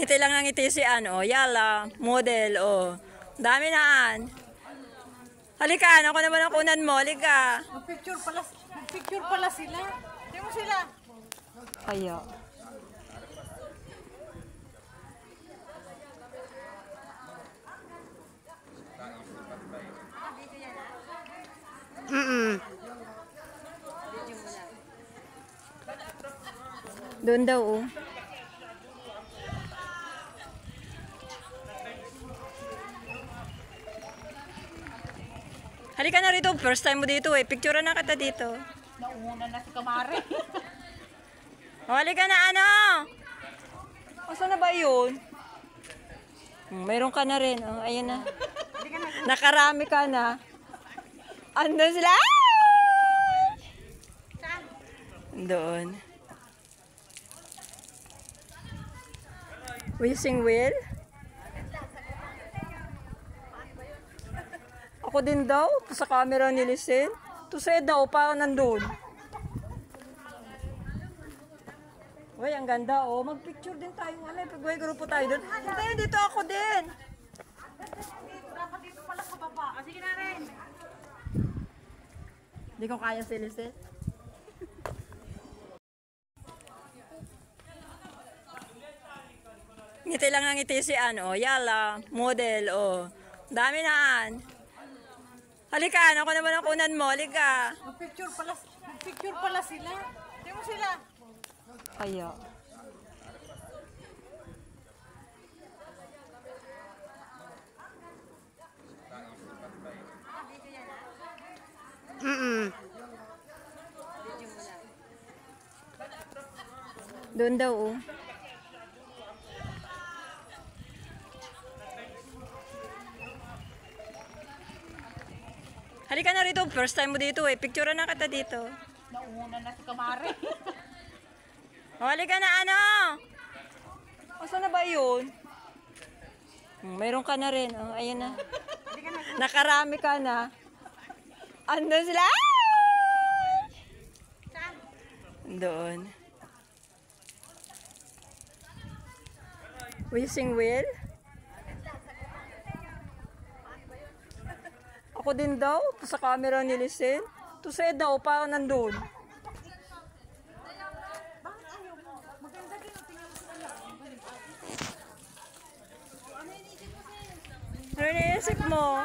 Ngiti lang ang ngiti si Ann, oh. Yala, model, oh. Dami na, Ann. Halika, Ann. Ako naman ang kunan mo. Halika. Mag-picture pala sila. Hindi mo sila. Kaya. Doon daw, oh. Halika na rito. First time mo dito, eh. Picturean na kita dito. Nauna na si Kamari. O, halika na, ano? Asa na ba yun? Mayroon ka na rin. Oh, ayun na. Nakarami ka na. Andun sila. Doon. Wishing well? Ako din daw, sa camera ni Lisel. Tusay daw, pa nandun. Uy, ang ganda, oh. Mag-picture din tayo. Wala, pag-uwi grupo tayo doon. Hindi, dito ako din. Dapat dito pala sa baba. Sige na rin. Hindi ko kaya si Lisel. Ngiti lang ang ngiti si Ann, oh. Yala, model, oh. Dami na, Ann. Halika, Ann. Ako naman ang kunan mo. Halika. Mag-picture pala sila. Hindi mo sila. Kaya. Doon daw, oh. Halika na rito. First time mo dito, eh. Picturean na kita dito. Nauna na si Kamari. O, halika na, ano? Asa na ba yun? Mayroon ka na rin. Oh, ayun na. Nakarami ka na. Andun sila. Doon. Wishing well? Ako din daw, sa camera ni Lisel. Tusay daw, pa nandun. Ano iniisip mo?